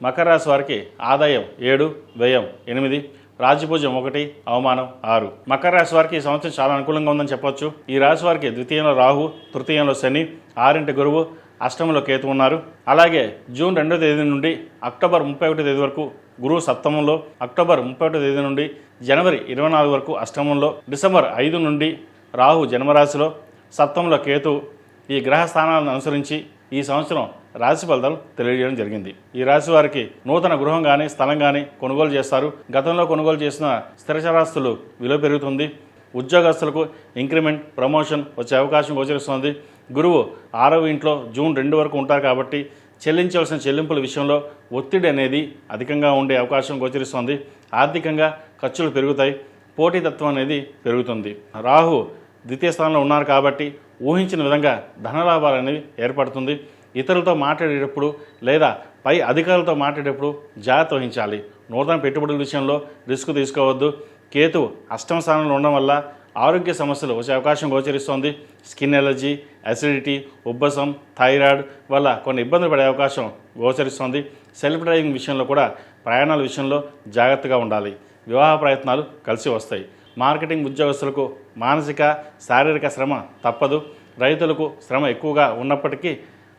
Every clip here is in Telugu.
మకర రాశి వారికి ఆదాయం 7, వ్యయం 8, రాజ్యపూజ్యం 1, అవమానం 6. మకర రాశి వారికి ఈ సంవత్సరం చాలా అనుకూలంగా ఉందని చెప్పొచ్చు. ఈ రాశి వారికి ద్వితీయంలో రాహు, తృతీయంలో శని, 6 గురువు, అష్టమంలో కేతు ఉన్నారు. అలాగే జూన్ 2వ తేదీ నుండి అక్టోబర్ 31వ తేదీ వరకు గురువు సప్తమంలో, అక్టోబర్ 31వ తేదీ నుండి జనవరి 24 వరకు అష్టమంలో, డిసెంబర్ 5 నుండి రాహు జన్మరాశిలో, సప్తమంలో కేతు. ఈ గ్రహ స్థానాలను అనుసరించి ఈ సంవత్సరం రాశి ఫలితాలు తెలియజేయడం జరిగింది. ఈ రాశి వారికి నూతన గృహం కానీ స్థలం కానీ కొనుగోలు చేస్తారు. గతంలో కొనుగోలు చేసిన స్థిరచరాస్తులు విలువ పెరుగుతుంది. ఉద్యోగస్తులకు ఇంక్రిమెంట్, ప్రమోషన్ వచ్చే అవకాశం గోచరిస్తుంది. గురువు 6వ ఇంట్లో జూన్ 2 వరకు ఉంటారు కాబట్టి చెల్లించవలసిన చెల్లింపుల విషయంలో ఒత్తిడి అనేది అధికంగా ఉండే అవకాశం గోచరిస్తుంది. ఆర్థికంగా ఖర్చులు పెరుగుతాయి. పోటీతత్వం అనేది పెరుగుతుంది. రాహు ద్వితీయ స్థానంలో ఉన్నారు కాబట్టి ఊహించిన విధంగా ధనలాభాలు అనేవి ఏర్పడుతుంది. ఇతరులతో మాట్లాడేటప్పుడు లేదా పై అధికారులతో మాట్లాడేటప్పుడు జాగ్రత్త వహించాలి. నూతన పెట్టుబడుల విషయంలో రిస్క్ తీసుకోవద్దు. కేతు అష్టమ స్థానంలో ఉండడం వల్ల ఆరోగ్య సమస్యలు వచ్చే అవకాశం గోచరిస్తోంది. స్కిన్ ఎలర్జీ, అసిడిటీ, ఉబ్బసం, థైరాయిడ్ వల్ల కొన్ని ఇబ్బందులు పడే అవకాశం గోచరిస్తోంది. సెల్ఫ్ డ్రైవింగ్ విషయంలో కూడా ప్రయాణాల విషయంలో జాగ్రత్తగా ఉండాలి. వివాహ ప్రయత్నాలు కలిసి వస్తాయి. మార్కెటింగ్ ఉద్యోగస్తులకు మానసిక, శారీరక శ్రమ తప్పదు. రైతులకు శ్రమ ఎక్కువగా ఉన్నప్పటికీ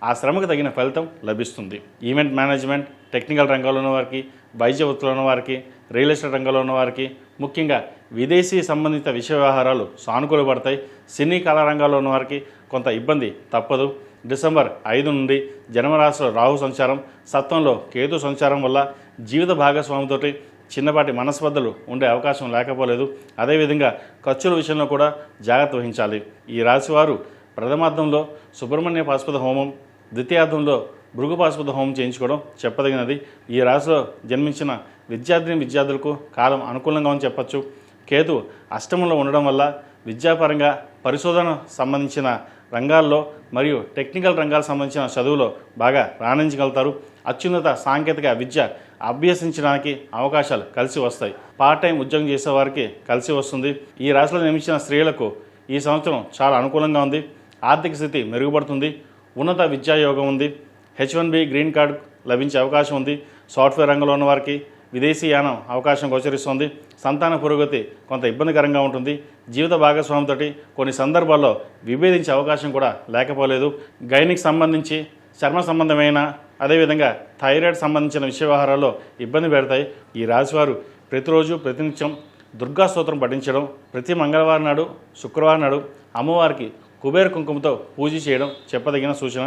ఆ శ్రమకు తగిన ఫలితం లభిస్తుంది. ఈవెంట్ మేనేజ్మెంట్, టెక్నికల్ రంగంలో ఉన్న వారికి, వైద్య వృత్తిలో ఉన్న వారికి, రియల్ ఎస్టేట్ రంగంలో ఉన్న వారికి, ముఖ్యంగా విదేశీ సంబంధిత విషయ వ్యవహారాలు సానుకూలపడతాయి. సినీ కళా రంగాల్లో ఉన్న వారికి కొంత ఇబ్బంది తప్పదు. డిసెంబర్ 5 నుండి జన్మరాశిలో రాహు సంచారం, సప్తంలో కేతు సంచారం వల్ల జీవిత భాగస్వామితోటి చిన్నపాటి మనస్పర్ధలు ఉండే అవకాశం లేకపోలేదు. అదేవిధంగా ఖర్చుల విషయంలో కూడా జాగ్రత్త వహించాలి. ఈ రాశివారు ప్రథమార్థంలో సుబ్రహ్మణ్య పాశుపత హోమం, ద్వితీయార్థంలో భృగు పాశుపత హోమం చేయించుకోవడం చెప్పదగినది. ఈ రాశిలో జన్మించిన విద్యార్థులకు కాలం అనుకూలంగా అని చెప్పచ్చు. కేతు అష్టమంలో ఉండడం వల్ల విద్యాపరంగా పరిశోధన సంబంధించిన రంగాల్లో మరియు టెక్నికల్ రంగాలకు సంబంధించిన చదువులో బాగా రాణించగలుగుతారు. అత్యున్నత సాంకేతిక విద్య అభ్యసించడానికి అవకాశాలు కలిసి వస్తాయి. పార్ట్ టైం ఉద్యోగం చేసేవారికి కలిసి వస్తుంది. ఈ రాశిలో జన్మించిన స్త్రీలకు ఈ సంవత్సరం చాలా అనుకూలంగా ఉంది. ఆర్థిక స్థితి మెరుగుపడుతుంది. ఉన్నత విద్యాయోగం ఉంది. H1B గ్రీన్ కార్డు లభించే అవకాశం ఉంది. సాఫ్ట్వేర్ రంగంలో ఉన్న వారికి విదేశీయానం అవకాశం గోచరిస్తుంది. సంతాన పురోగతి కొంత ఇబ్బందికరంగా ఉంటుంది. జీవిత భాగస్వామితో కొన్ని సందర్భాల్లో విభేదించే అవకాశం కూడా లేకపోలేదు. గైనిక్ సంబంధించి, చర్మ సంబంధమైన, అదేవిధంగా థైరాయిడ్ సంబంధించిన విషయ వ్యవహారాల్లో ఇబ్బంది పెడతాయి. ఈ రాశివారు ప్రతిరోజు ప్రతినిత్యం దుర్గా స్తోత్రం పఠించడం, ప్రతి మంగళవారం నాడు, శుక్రవారం నాడు అమ్మవారికి కుబేర కుంకుమతో పూజ చేయడం చెప్పదగిన సూచన.